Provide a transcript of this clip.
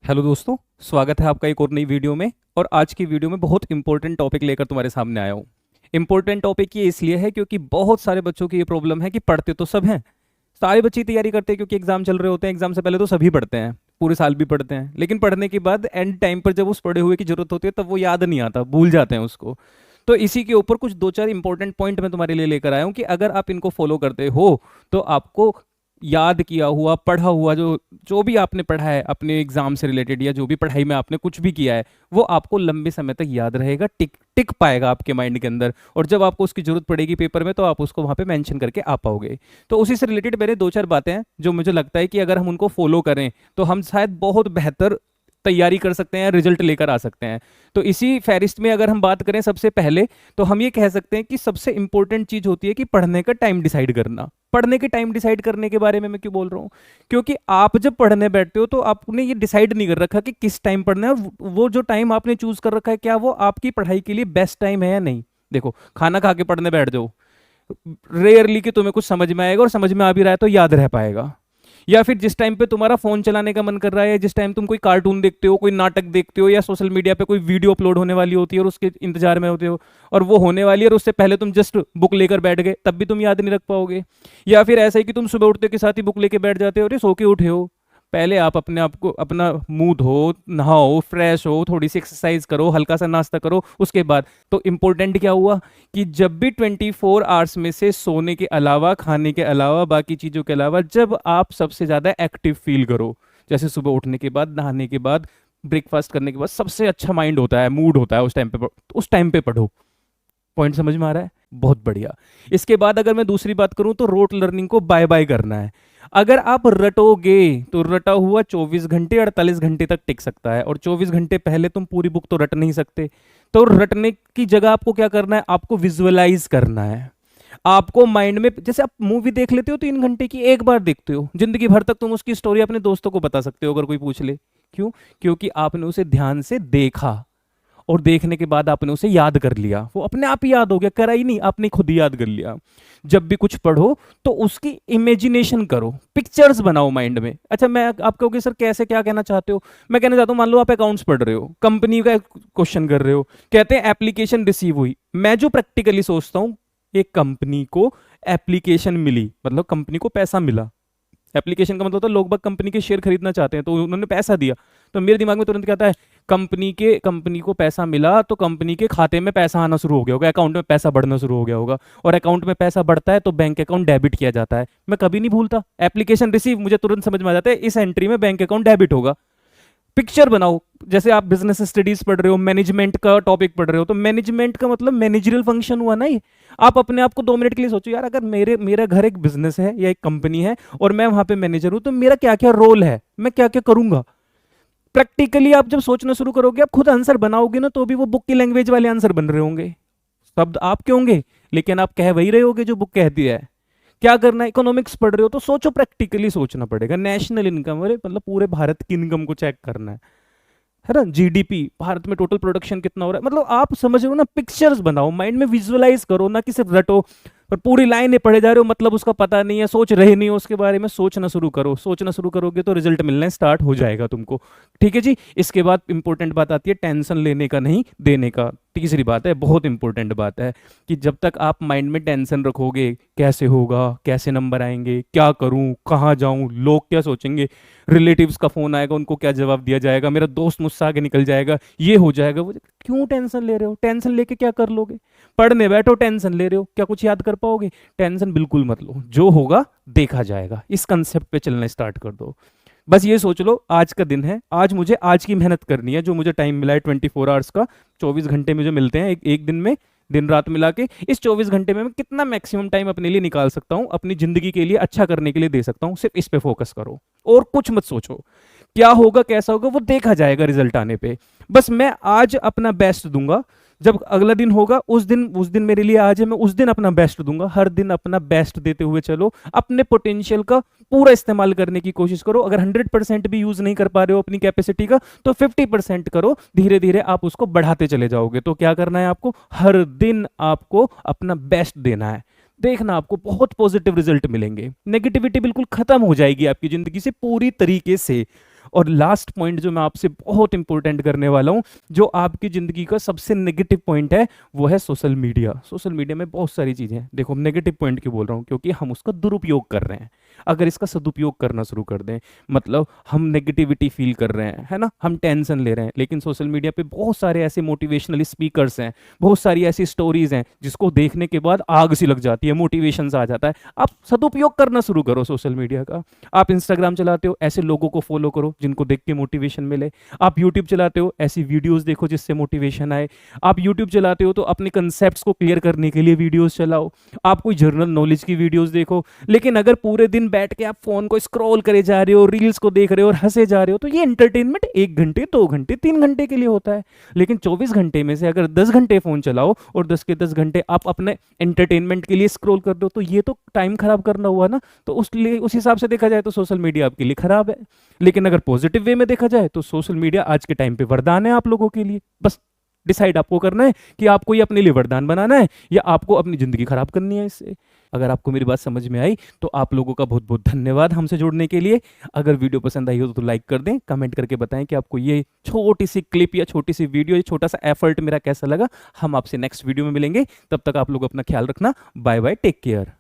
Hello दोस्तों, स्वागत है आपका एक और नई वीडियो में। और आज की वीडियो में बहुत इंपॉर्टेंट टॉपिक लेकर तुम्हारे सामने आया हूँ। इंपॉर्टेंट टॉपिक ये इसलिए है क्योंकि बहुत सारे बच्चों की ये प्रॉब्लम है कि पढ़ते तो सब हैं, सारे बच्चे ही तैयारी करते हैं क्योंकि एग्जाम चल रहे होते हैं। एग्जाम से पहले तो सभी पढ़ते हैं, पूरे साल भी पढ़ते हैं, लेकिन पढ़ने के बाद एंड टाइम पर जब उस पढ़े हुए की जरूरत होती है तब वो याद नहीं आता, भूल जाते हैं उसको। तो इसी के ऊपर कुछ दो चार इंपॉर्टेंट पॉइंट मैं तुम्हारे लिए लेकर आया हूँ कि अगर आप इनको फॉलो करते हो तो आपको याद किया हुआ, पढ़ा हुआ, जो जो भी आपने पढ़ा है अपने एग्जाम से रिलेटेड या जो भी पढ़ाई में आपने कुछ भी किया है वो आपको लंबे समय तक याद रहेगा, टिक टिक पाएगा आपके माइंड के अंदर। और जब आपको उसकी जरूरत पड़ेगी पेपर में तो आप उसको वहां पे मेंशन करके आ पाओगे। तो उसी से रिलेटेड मेरे दो चार बातें हैं जो मुझे लगता है कि अगर हम उनको फॉलो करें तो हम शायद बहुत बेहतर तैयारी कर सकते हैं, रिजल्ट लेकर आ सकते हैं। तो इसी फहरिस्त में अगर हम बात करें सबसे पहले, तो हम ये कह सकते हैं कि सबसे इंपॉर्टेंट चीज होती है कि पढ़ने का टाइम डिसाइड करना। पढ़ने के टाइम डिसाइड करने के बारे में मैं क्यों बोल रहा हूँ? क्योंकि आप जब पढ़ने बैठते हो तो आपने ये डिसाइड नहीं कर रखा कि किस टाइम पढ़ना है, और वो जो टाइम आपने चूज कर रखा है क्या वो आपकी पढ़ाई के लिए बेस्ट टाइम है या नहीं। देखो, खाना खा के पढ़ने बैठ जाओ, रेयरली कि तुम्हें कुछ समझ में आएगा, और समझ में आ भी रहा है तो याद रह पाएगा। या फिर जिस टाइम पे तुम्हारा फोन चलाने का मन कर रहा है, जिस टाइम तुम कोई कार्टून देखते हो, कोई नाटक देखते हो, या सोशल मीडिया पे कोई वीडियो अपलोड होने वाली होती है और उसके इंतजार में होते हो, और वो होने वाली है और उससे पहले तुम जस्ट बुक लेकर बैठ गए, तब भी तुम याद नहीं रख पाओगे। या फिर ऐसा है कि तुम सुबह उठते के साथ ही बुक लेके बैठ जाते हो, अरे सो के उठे हो, पहले आप अपने आप को, अपना मुंह धो, नहाओ, फ्रेश हो, थोड़ी सी एक्सरसाइज करो, हल्का सा नाश्ता करो, उसके बाद। तो इंपॉर्टेंट क्या हुआ कि जब भी 24 आवर्स में से सोने के अलावा, खाने के अलावा, बाकी चीजों के अलावा, जब आप सबसे ज्यादा एक्टिव फील करो, जैसे सुबह उठने के बाद, नहाने के बाद, ब्रेकफास्ट करने के बाद, सबसे अच्छा माइंड होता है, मूड होता है उस टाइम पे, उस टाइम पे पढ़ो। पॉइंट समझ में आ रहा है? बहुत बढ़िया। इसके बाद अगर मैं दूसरी बात करूं तो रोट लर्निंग को बाय बाय करना है। अगर आप रटोगे तो रटा हुआ 24 घंटे 48 घंटे तक टिक सकता है, और 24 घंटे पहले तुम पूरी बुक तो रट नहीं सकते। तो रटने की जगह आपको क्या करना है? आपको विजुअलाइज करना है। आपको माइंड में, जैसे आप मूवी देख लेते हो 3 घंटे की, एक बार देखते हो, जिंदगी भर तक तुम उसकी स्टोरी अपने दोस्तों को बता सकते हो अगर कोई पूछ ले। क्यों? क्योंकि आपने उसे ध्यान से देखा, और देखने के बाद आपने उसे याद कर लिया, वो अपने आप ही याद हो गया, करा ही नहीं, आपने खुद ही याद कर लिया। जब भी कुछ पढ़ो तो उसकी इमेजिनेशन करो, पिक्चर्स बनाओ माइंड में। अच्छा, मैं आप कहोगे सर कैसे, क्या कहना चाहते हो? मैं कहना चाहता हूं, मान लो आप अकाउंट्स पढ़ रहे हो, कंपनी का क्वेश्चन कर रहे हो, कहते हैं एप्लीकेशन रिसीव हुई। मैं जो प्रैक्टिकली सोचता हूं, एक कंपनी को एप्लीकेशन मिली, मतलब कंपनी को पैसा मिला। एप्लीकेशन का मतलब होता है लोग बाग कंपनी के शेयर खरीदना चाहते हैं तो उन्होंने पैसा दिया। तो मेरे दिमाग में तुरंत क्या आता है? कंपनी को पैसा मिला तो कंपनी के खाते में पैसा आना शुरू हो गया होगा, अकाउंट में पैसा बढ़ना शुरू हो गया होगा, और अकाउंट में पैसा बढ़ता है तो बैंक अकाउंट डेबिट किया जाता है। मैं कभी नहीं भूलता, एप्लीकेशन रिसीव, मुझे तुरंत समझ में आ जाता है इस एंट्री में बैंक अकाउंट डेबिट होगा। पिक्चर बनाओ, जैसे आप बिजनेस स्टडीज पढ़ रहे हो, मैनेजमेंट का टॉपिक पढ़ रहे हो, तो मैनेजमेंट का मतलब मैनेजरियल फंक्शन हुआ ना ये। आप अपने आप को 2 मिनट के लिए सोचो, यार अगर मेरा घर एक बिजनेस है या एक कंपनी है और मैं वहां पे मैनेजर हूं, तो मेरा क्या क्या रोल है, मैं क्या क्या करूंगा। प्रैक्टिकली आप जब सोचना शुरू करोगे, आप खुद आंसर बनाओगे ना, तो भी वो बुक की लैंग्वेज वाले आंसर बन रहे होंगे, शब्द आपके होंगे, लेकिन आप कह वही रहे होगे जो बुक कहती है। क्या करना है? इकोनॉमिक्स पढ़ रहे हो तो सोचो, प्रैक्टिकली सोचना पड़ेगा। नेशनल इनकम, अरे मतलब पूरे भारत की इनकम को चेक करना है ना, जीडीपी, भारत में टोटल प्रोडक्शन कितना हो रहा है, मतलब आप समझ रहे हो ना। पिक्चर्स बनाओ, माइंड में विजुअलाइज करो, ना कि सिर्फ रटो और पूरी लाइनें पढ़े जा रहे हो, मतलब उसका पता नहीं है, सोच रहे नहीं हो उसके बारे में। सोचना शुरू करो, सोचना शुरू करोगे तो रिजल्ट मिलना स्टार्ट हो जाएगा तुमको। ठीक है जी। इसके बाद इंपॉर्टेंट बात आती है टेंशन लेने का नहीं, देने का। तीसरी बात है, बहुत इंपॉर्टेंट बात है, कि जब तक आप माइंड में टेंशन रखोगे, कैसे होगा, कैसे नंबर आएंगे, क्या करूं, कहाँ जाऊं, लोग क्या सोचेंगे, रिलेटिव्स का फोन आएगा, उनको क्या जवाब दिया जाएगा, मेरा दोस्त मुझसे आगे निकल जाएगा, ये हो जाएगा, वो, क्यों टेंशन ले रहे हो? टेंशन लेके क्या कर लोगे? पढ़ने बैठो, टेंशन ले रहे हो, क्या कुछ याद कर पाओगे? टेंशन बिल्कुल मत लो, जो होगा देखा जाएगा, इस कंसेप्ट पे चलना स्टार्ट कर दो। बस ये सोच लो, आज का दिन है, आज मुझे आज की मेहनत करनी है, जो मुझे टाइम मिला है 24 आवर्स का, 24 घंटे मुझे मिलते हैं एक दिन में, दिन रात मिला के। इस 24 घंटे में मैं कितना मैक्सिमम टाइम अपने लिए निकाल सकता हूं, अपनी जिंदगी के लिए अच्छा करने के लिए दे सकता हूं, सिर्फ इस पे फोकस करो और कुछ मत सोचो। क्या होगा, कैसा होगा, वो देखा जाएगा रिजल्ट आने पे। बस मैं आज अपना बेस्ट दूंगा, जब अगला दिन होगा उस दिन मेरे लिए आज है, मैं उस दिन अपना बेस्ट दूंगा। हर दिन अपना बेस्ट देते हुए चलो, अपने पोटेंशियल का पूरा इस्तेमाल करने की कोशिश करो। अगर 100% भी यूज नहीं कर पा रहे हो अपनी कैपेसिटी का, तो 50% करो, धीरे धीरे आप उसको बढ़ाते चले जाओगे। तो क्या करना है आपको? हर दिन आपको अपना बेस्ट देना है। देखना आपको बहुत पॉजिटिव रिजल्ट मिलेंगे, नेगेटिविटी बिल्कुल खत्म हो जाएगी आपकी जिंदगी से पूरी तरीके से। और लास्ट पॉइंट जो मैं आपसे बहुत इंपॉर्टेंट करने वाला हूं, जो आपकी जिंदगी का सबसे नेगेटिव पॉइंट है, वो है सोशल मीडिया। सोशल मीडिया में बहुत सारी चीजें हैं। देखो नेगेटिव पॉइंट क्यों बोल रहा हूं, क्योंकि हम उसका दुरुपयोग कर रहे हैं। अगर इसका सदुपयोग करना शुरू कर दें, मतलब हम नेगेटिविटी फील कर रहे हैं, है ना, हम टेंशन ले रहे हैं, लेकिन सोशल मीडिया पे बहुत सारे ऐसे मोटिवेशनल स्पीकर्स हैं, बहुत सारी ऐसी स्टोरीज हैं जिसको देखने के बाद आग सी लग जाती है, मोटिवेशन आ जाता है। आप सदुपयोग करना शुरू करो सोशल मीडिया का। आप इंस्टाग्राम चलाते हो, ऐसे लोगों को फॉलो करो जिनको देख के मोटिवेशन मिले। आप यूट्यूब चलाते हो, ऐसी वीडियोस देखो जिससे मोटिवेशन आए। आप यूट्यूब चलाते हो तो अपने कंसेप्ट को क्लियर करने के लिए वीडियोस चलाओ। आप कोई जर्नल नॉलेज की वीडियोस देखो। लेकिन अगर पूरे दिन बैठ के आप फोन को स्क्रॉल करे जा रहे हो, रील्स को देख रहे हो और हंसे जा रहे हो, तो ये एंटरटेनमेंट 1 घंटे 2 घंटे 3 घंटे के लिए होता है। लेकिन 24 घंटे में से अगर 10 घंटे फोन चलाओ और 10 के 10 घंटे आप अपने एंटरटेनमेंट के लिए स्क्रॉल कर दो, तो ये तो टाइम खराब करना हुआ ना। तो उस हिसाब से देखा जाए तो सोशल मीडिया आपके लिए खराब है। लेकिन अगर पॉजिटिव वे में देखा जाए तो सोशल मीडिया आज के टाइम पे वरदान है आप लोगों के लिए। बस डिसाइड आपको करना है कि आपको ये अपने लिए वरदान बनाना है या आपको अपनी जिंदगी खराब करनी है इससे। अगर आपको मेरी बात समझ में आई तो आप लोगों का बहुत बहुत धन्यवाद हमसे जुड़ने के लिए। अगर वीडियो पसंद आई हो तो लाइक कर दें, कमेंट करके बताएं कि आपको ये छोटी सी क्लिप या छोटी सी वीडियो, ये छोटा सा एफर्ट मेरा कैसा लगा। हम आपसे नेक्स्ट वीडियो में मिलेंगे, तब तक आप लोग अपना ख्याल रखना। Bye bye, take care.